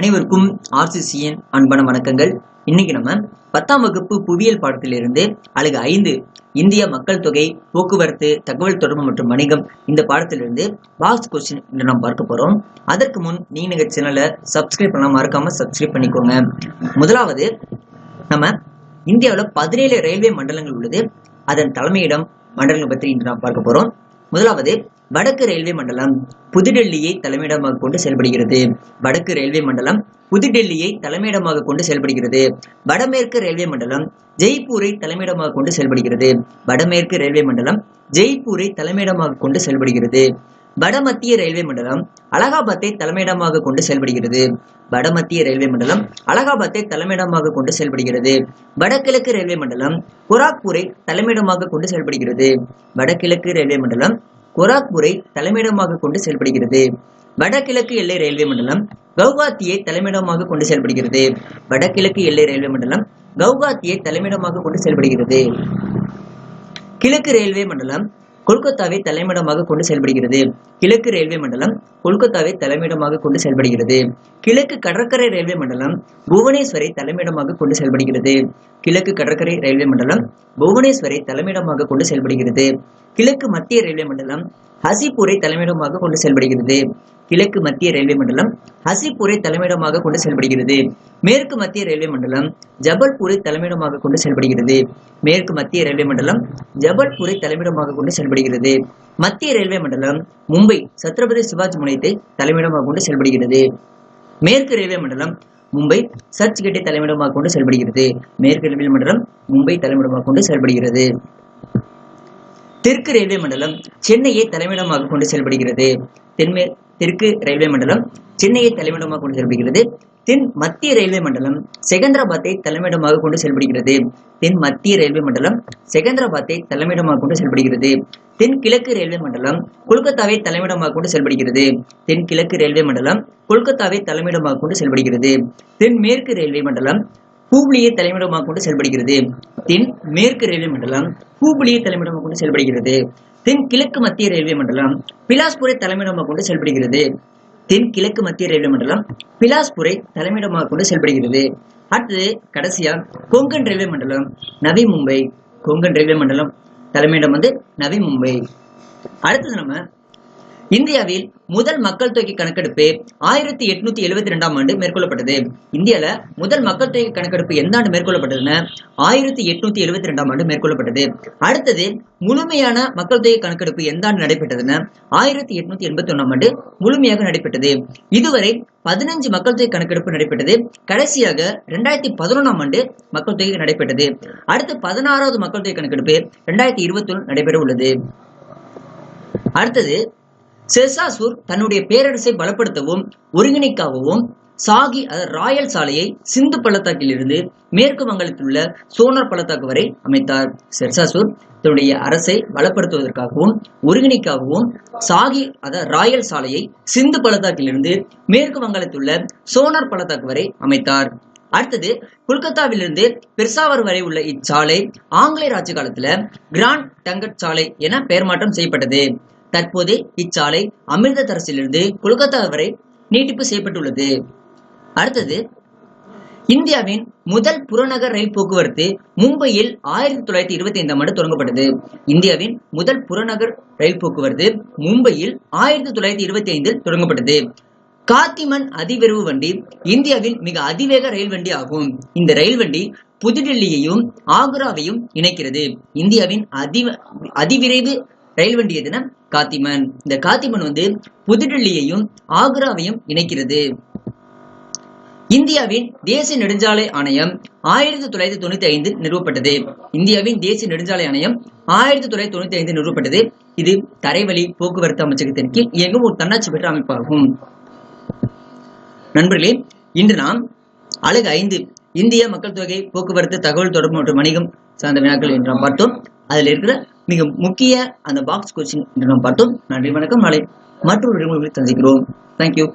அனைவருக்கும் ஆர்சிசியின் அன்பான வணக்கங்கள். இன்னைக்கு நம்ம 10ஆம் வகுப்பு புவியியல் பாடத்திலிருந்து அலகு 5 இந்திய மக்கள் தொகை, போக்குவரத்து, தகவல் தொடர்பு மற்றும் வணிகம் இந்த பாடத்திலிருந்து பாக்ஸ் கொஸ்டின் என்று நாம் பார்க்க போறோம். அதற்கு முன் நீங்க சேனலை சப்ஸ்கிரைப் பண்ண மறக்காம சப்ஸ்கிரைப் பண்ணிக்கோங்க. முதலாவது நம்ம இந்தியாவில் 17 ரயில்வே மண்டலங்கள் உள்ளது. அதன் தலைமையிடம் மண்டலங்கள் பற்றி இன்று நாம் பார்க்க போறோம். முதலாவது வடக்கு ரயில்வே மண்டலம் புதுடெல்லியை தலைமையிடமாக கொண்டு செயல்படுகிறது. வடக்கு ரயில்வே மண்டலம் புதுடெல்லியை தலைமையிடமாக கொண்டு செயல்படுகிறது. வடமேற்கு ரயில்வே மண்டலம் ஜெய்ப்பூரை தலைமையிடமாக கொண்டு செயல்படுகிறது. வடமேற்கு ரயில்வே மண்டலம் ஜெய்ப்பூரை தலைமையிடமாக கொண்டு செயல்படுகிறது. வடமத்திய ரயில்வே மண்டலம் அலகாபாத்தை தலைமையிடமாக கொண்டு செயல்படுகிறது. வடமத்திய ரயில்வே மண்டலம் அலகாபாத்தை தலைமையிடமாக கொண்டு செயல்படுகிறது. வடகிழக்கு ரயில்வே மண்டலம் கோராக்பூரை தலைமையிடமாக கொண்டு செயல்படுகிறது. வடகிழக்கு ரயில்வே மண்டலம் கோராக்பூரை தலைமையிடமாக கொண்டு செயல்படுகிறது. வடகிழக்கு எல்லை ரயில்வே மண்டலம் கவுகாத்தியை தலைமையிடமாக கொண்டு செயல்படுகிறது. வடகிழக்கு எல்லை ரயில்வே மண்டலம் கவுகாத்தியை தலைமையிடமாக கொண்டு செயல்படுகிறது. கிழக்கு ரயில்வே மண்டலம் கொல்கத்தாவை தலைமையிடமாக கொண்டு செயல்படுகிறது. கிழக்கு ரயில்வே மண்டலம் கொல்கத்தாவை தலைமையிடமாக கொண்டு செயல்படுகிறது. கிழக்கு கடற்கரை ரயில்வே மண்டலம் புவனேஸ்வரை தலைமையிடமாக கொண்டு செயல்படுகிறது. கிழக்கு கடற்கரை ரயில்வே மண்டலம் புவனேஸ்வரை தலைமையிடமாக கொண்டு செயல்படுகிறது. கிழக்கு மத்திய ரயில்வே மண்டலம் ஹசிபூரை தலைமையிடமாக கொண்டு செயல்படுகிறது. கிழக்கு மத்திய ரயில்வே மண்டலம் ஹசிபூரை தலைமையிடமாக கொண்டு செயல்படுகிறது. மேற்கு மத்திய ரயில்வே மண்டலம் ஜபல்பூரை தலைமையிடமாக கொண்டு செயல்படுகிறது. மேற்கு மத்திய ரயில்வே மண்டலம் ஜபல்பூரை தலைமையிடமாக கொண்டு செயல்படுகிறது. மத்திய ரயில்வே மண்டலம் மும்பை சத்ரபதி சிவாஜி முனையத்தை தலைமையிடமாக கொண்டு செயல்படுகிறது. மேற்கு ரயில்வே மண்டலம் மும்பை சர்ச் கேட்டை தலைமையிடமாக கொண்டு செயல்படுகிறது. மேற்கு ரயில்வே மண்டலம் மும்பை தலைமையிடமாக கொண்டு செயல்படுகிறது. தெற்கு ரயில்வே மண்டலம் சென்னையை தலைமையிடமாக கொண்டு செயல்படுகிறது. தெற்கு ரயில்வே மண்டலம் சென்னையை தலைமையிடமாக கொண்டு செயல்படுகிறது. தென் மத்திய ரயில்வே மண்டலம் செகந்திராபாத்தை தலைமையிடமாக கொண்டு செயல்படுகிறது. தென் மத்திய ரயில்வே மண்டலம் செகந்திராபாத்தை தலைமையிடமாக கொண்டு செயல்படுகிறது. தென் கிழக்கு ரயில்வே மண்டலம் கொல்கத்தாவை தலைமையிடமாக கொண்டு செயல்படுகிறது. தென் கிழக்கு ரயில்வே மண்டலம் கொல்கத்தாவை தலைமையிடமாக கொண்டு செயல்படுகிறது. தென் மேற்கு ரயில்வே மண்டலம் ஹூப்ளியை தலைமையிடமாக கொண்டு செயல்படுகிறது. தென் மேற்கு ரயில்வே மண்டலம் ஹூப்ளியை தலைமையிடமாக கொண்டு செயல்படுகிறது. தென் கிழக்கு மத்திய ரயில்வே மண்டலம் பிலாஸ்பூரை தலைமையிடமாக கொண்டு செயல்படுகிறது. தென் கிழக்கு மத்திய ரயில்வே மண்டலம் பிலாஸ்பூரை தலைமையிடமாக கொண்டு செயல்படுகிறது. அடுத்தது கடைசியா கொங்கன் ரயில்வே மண்டலம் நவி மும்பை. கொங்கன் ரயில்வே மண்டலம் தலைமையிடம் நவி மும்பை. அடுத்தது நம்ம இந்தியாவில் முதல் மக்கள் தொகை கணக்கெடுப்பு 1872ஆம் ஆண்டு மேற்கொள்ளப்பட்டது. இந்தியால முதல் மக்கள் தொகை கணக்கெடுப்பு எந்த ஆண்டு மேற்கொள்ளப்பட்டதுன்னா 1872ஆம் ஆண்டு மேற்கொள்ளப்பட்டது. அடுத்தது முழுமையான மக்கள் தொகை கணக்கெடுப்பு எந்த ஆண்டு நடைபெற்றதுன்னா 1881ஆம் ஆண்டு முழுமையாக நடைபெற்றது. இதுவரை 15 மக்கள் தொகை கணக்கெடுப்பு நடைபெற்றது. கடைசியாக 2011ஆம் ஆண்டு மக்கள் தொகை நடைபெற்றது. அடுத்து 16வது மக்கள் தொகை கணக்கெடுப்பு 2021 நடைபெற உள்ளது. அடுத்தது ஷெர்ஷாசூர் தன்னுடைய பேரரசை பலப்படுத்தவும் ஒருங்கிணைக்கவும் சாகி ராயல் சாலையை சிந்து பள்ளத்தாக்கில் இருந்து மேற்கு வங்கத்தில் உள்ள சோனார் பள்ளத்தாக்கு வரை அமைத்தார். ஷெர்ஷாசூர் தன்னுடைய அரசை பலப்படுத்துவதற்காகவும் ஒருங்கிணைக்கவும் சாகி ராயல் சாலையை சிந்து பள்ளத்தாக்கில் இருந்து மேற்கு வங்கத்தில் உள்ள சோனார் பள்ளத்தாக்கு வரை அமைத்தார். அடுத்தது கொல்கத்தாவிலிருந்து பெர்சாவர் வரை உள்ள இச்சாலை ஆங்கிலேயர் ஆட்சி காலத்துல கிராண்ட் டங்கட் சாலை என பெயர் மாற்றம் செய்யப்பட்டது. தற்போது இச்சாலை அமிர்தசரஸிலிருந்து கொல்கத்தா வரை நீட்டிப்பு செய்யப்பட்டுள்ளது. அடுத்தது இந்தியாவின் முதல் புறநகர் ரயில் போக்குவரத்து மும்பையில் 1925ஆம் ஆண்டு தொடங்கப்பட்டது. இந்தியாவின் முதல் புறநகர் ரயில் போக்குவரத்து மும்பையில் 1925 தொடங்கப்பட்டது. காத்திமன் அதிவிரைவு வண்டி இந்தியாவின் மிக அதிவேக ரயில் வண்டி ஆகும். இந்த ரயில் வண்டி புதுடெல்லியையும் ஆக்ராவையும் இணைக்கிறது. இந்தியாவின் அதிவிரைவு ரயில் வண்டி எதுனா காத்திமன். இந்த காத்திமன் புதுடெல்லியையும் ஆக்ராவையும் இணைக்கிறது. இந்தியாவின் தேசிய நெடுஞ்சாலை ஆணையம் 1995 நிறுவப்பட்டது. இந்தியாவின் தேசிய நெடுஞ்சாலை ஆணையம் 1995 நிறுவப்பட்டது. இது தரைவழி போக்குவரத்து அமைச்சகத்தின் கீழ் இயங்கும் ஒரு தன்னாட்சி பெற்ற அமைப்பாகும். நண்பர்களே, இன்று நாம் அலகு 5 இந்திய மக்கள் தொகை, போக்குவரத்து, தகவல் தொடர்பு மற்றும் வணிகம் சார்ந்த வினாக்கள் என்று நாம் பார்த்தோம். அதில் இருக்கிற மிக முக்கிய அந்த பாக்ஸ் கொஸ்டின் என்று நாம் பார்த்தோம். நன்றி, வணக்கம். நாளை மற்றொரு விடுமுறை சந்திக்கிறோம். தேங்க்யூ.